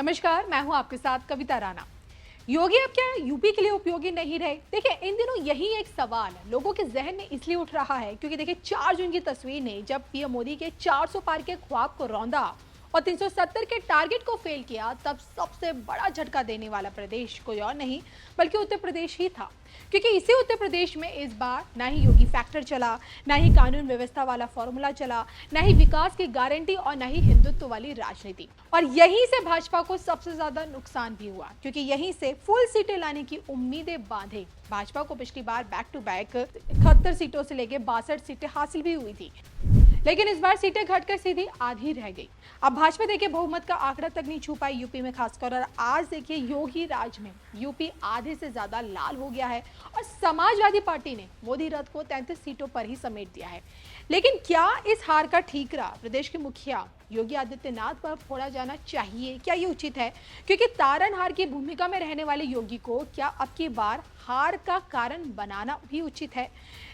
नमस्कार, मैं हूं आपके साथ कविता राणा। योगी अब क्या यूपी के लिए उपयोगी नहीं रहे? देखिए, इन दिनों यही एक सवाल लोगों के जहन में इसलिए उठ रहा है क्योंकि देखिए 4 जून की तस्वीर ने जब पीएम मोदी के 400 पार के ख्वाब को रौंदा और 370 के टारगेट को फेल किया, तब सबसे बड़ा झटका देने वाला प्रदेश कोई और नहीं बल्कि उत्तर प्रदेश ही था। क्योंकि इसी उत्तर प्रदेश में इस बार ना ही योगी फैक्टर चला, ना ही कानून व्यवस्था वाला फॉर्मूला चला, ना ही विकास की गारंटी और ना ही हिंदुत्व वाली राजनीति। और यहीं से भाजपा को सबसे ज्यादा नुकसान भी हुआ क्योंकि यहीं से फुल सीटें लाने की उम्मीदें बांधे। भाजपा को पिछली बार बैक टू बैक 71 सीटों से लेकर 62 सीटें हासिल भी हुई थी, लेकिन इस बार सीटें घटकर सीधी आधी रह गई। अब भाजपा देखिए बहुमत का आंकड़ा तक नहीं छू पाई यूपी में खासकर, और आज देखिए योगी राज में यूपी आधे से ज्यादा लाल हो गया है और समाजवादी पार्टी ने मोदी रथ को 33 सीटों पर ही समेट दिया है। लेकिन क्या इस हार का ठीकरा प्रदेश के मुखिया योगी आदित्यनाथ पर फोड़ा जाना चाहिए? क्या ये उचित है? क्योंकि तारनहार की भूमिका में रहने वाले योगी को क्या अब की बार हार का कारण बनाना भी उचित है?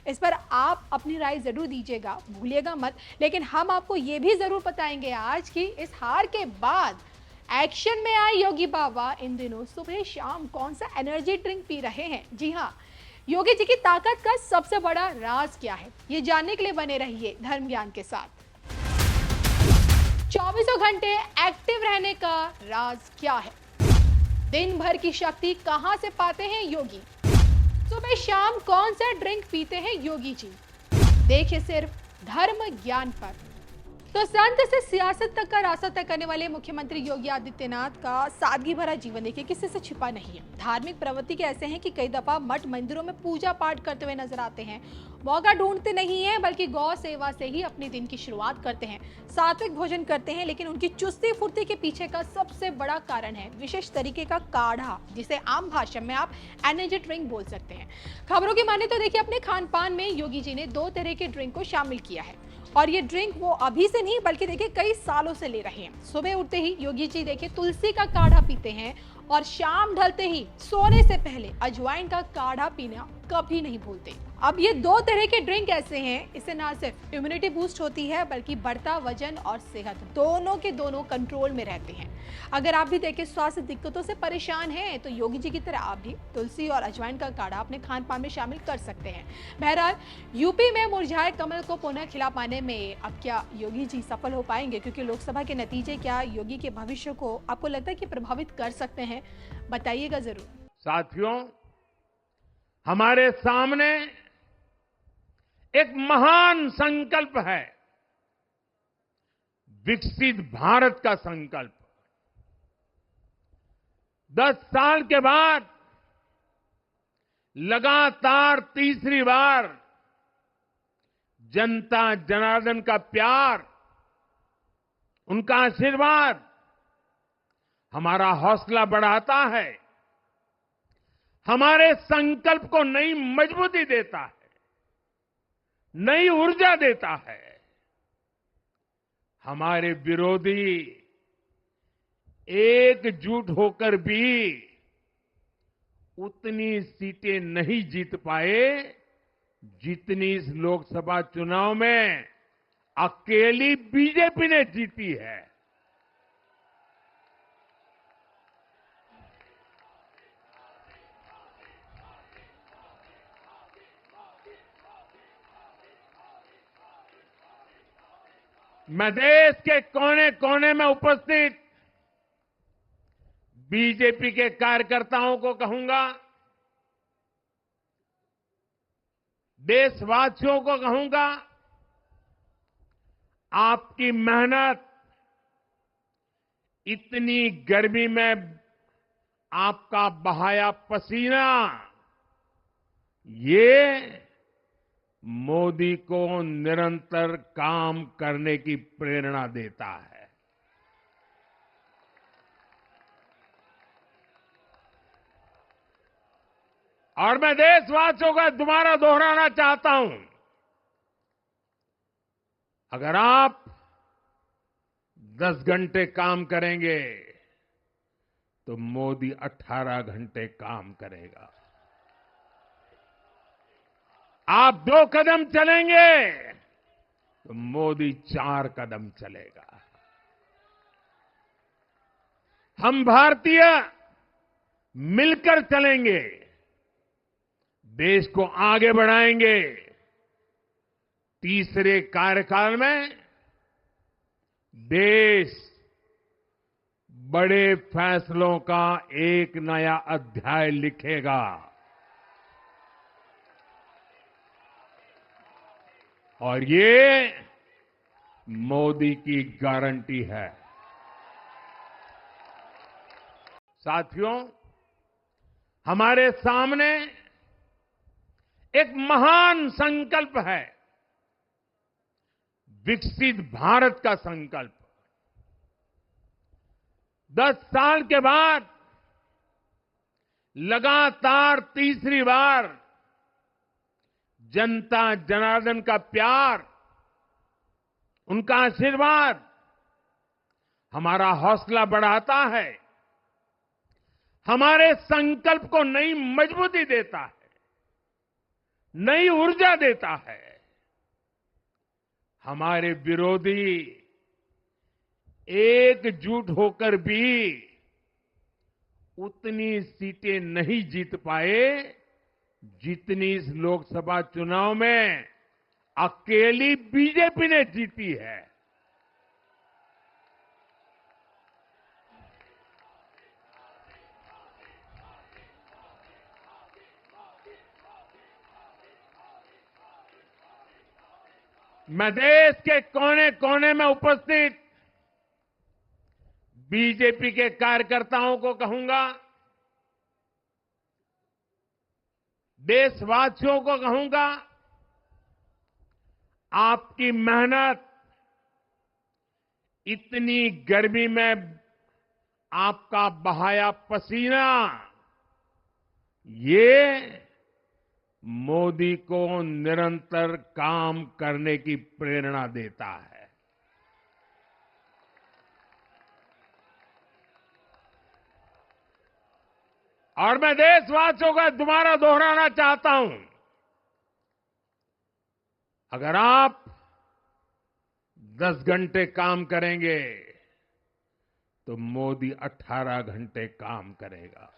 इस पर आप अपनी राय जरूर दीजिएगा, भूलिएगा मत। लेकिन हम आपको ये भी जरूर बताएंगे आज कि इस हार के बाद एक्शन में आए योगी बाबा इन दिनों सुबह शाम कौन सा एनर्जी ड्रिंक पी रहे हैं। जी हाँ, योगी जी की ताकत का सबसे बड़ा राज क्या है, ये जानने के लिए बने रहिए धर्म ज्ञान के साथ। 24 घंटे एक्टिव रहने का राज क्या है? दिन भर की शक्ति कहां से पाते हैं योगी? सुबह शाम कौन सा ड्रिंक पीते हैं योगी जी? देखिए सिर्फ धर्म ज्ञान पर। तो संत से सियासत तक का रास्ता तय करने वाले मुख्यमंत्री योगी आदित्यनाथ का सादगी भरा जीवन देखिए किसी से छिपा नहीं है। धार्मिक प्रवृत्ति के ऐसे हैं कि कई दफा मठ मंदिरों में पूजा पाठ करते हुए नजर आते हैं। मौका ढूंढते नहीं है बल्कि गौ सेवा से ही अपने दिन की शुरुआत करते हैं। सात्विक भोजन करते हैं, लेकिन उनकी चुस्ती फुर्ती के पीछे का सबसे बड़ा कारण है विशेष तरीके का काढ़ा, जिसे आम भाषा में आप एनर्जी ड्रिंक बोल सकते हैं। खबरों की माने तो देखिए अपने खान पान में योगी जी ने 2 तरह के ड्रिंक को शामिल किया है, और ये ड्रिंक वो अभी से नहीं बल्कि देखिए कई सालों से ले रहे हैं। सुबह उठते ही योगी जी देखिए तुलसी का काढ़ा पीते हैं और शाम ढलते ही सोने से पहले अजवाइन का काढ़ा पीना कभी नहीं भूलते। अब ये 2 तरह के ड्रिंक ऐसे हैं, इससे ना सिर्फ इम्यूनिटी बूस्ट होती है बल्कि बढ़ता वजन और सेहत दोनों के दोनों कंट्रोल में रहते हैं। अगर आप भी देखिए स्वास्थ्य दिक्कतों से परेशान हैं तो योगी जी की तरह आप भी तुलसी और अजवाइन का काढ़ा अपने खान पान में शामिल कर सकते हैं। बहरहाल यूपी में मुरझाए कमल को पुनः खिला पाने में अब क्या योगी जी सफल हो पाएंगे? क्योंकि लोकसभा के नतीजे क्या योगी के भविष्य को आपको लगता है कि प्रभावित कर सकते हैं? बताइएगा जरूर। साथियों, हमारे सामने एक महान संकल्प है, विकसित भारत का संकल्प। 10 साल के बाद लगातार तीसरी बार जनता जनार्दन का प्यार, उनका आशीर्वाद हमारा हौसला बढ़ाता है, हमारे संकल्प को नई मजबूती देता है, नई ऊर्जा देता है। हमारे विरोधी एकजुट होकर भी उतनी सीटें नहीं जीत पाए जितनी इस लोकसभा चुनाव में अकेली बीजेपी ने जीती है। मैं देश के कोने कोने में उपस्थित बीजेपी के कार्यकर्ताओं को कहूंगा, देशवासियों को कहूंगा, आपकी मेहनत, इतनी गर्मी में आपका बहाया पसीना, ये मोदी को निरंतर काम करने की प्रेरणा देता है। और मैं देशवासियों का दोबारा दोहराना चाहता हूं, अगर आप 10 घंटे काम करेंगे तो मोदी 18 घंटे काम करेगा। आप 2 कदम चलेंगे तो मोदी 4 कदम चलेगा। हम भारतीय मिलकर चलेंगे, देश को आगे बढ़ाएंगे। तीसरे कार्यकाल में देश बड़े फैसलों का एक नया अध्याय लिखेगा और ये मोदी की गारंटी है। साथियों, हमारे सामने एक महान संकल्प है, विकसित भारत का संकल्प। 10 साल के बाद लगातार तीसरी बार जनता जनार्दन का प्यार, उनका आशीर्वाद हमारा हौसला बढ़ाता है, हमारे संकल्प को नई मजबूती देता है, नई ऊर्जा देता है। हमारे विरोधी एकजुट होकर भी उतनी सीटें नहीं जीत पाए जितनी इस लोकसभा चुनाव में अकेली बीजेपी ने जीती है। मैं देश के कोने कोने में उपस्थित बीजेपी के कार्यकर्ताओं को कहूंगा, देशवासियों को कहूंगा, आपकी मेहनत, इतनी गर्मी में आपका बहाया पसीना, ये मोदी को निरंतर काम करने की प्रेरणा देता है। और मैं देशवासियों का दोबारा दोहराना चाहता हूं, अगर आप 10 घंटे काम करेंगे तो मोदी 18 घंटे काम करेगा।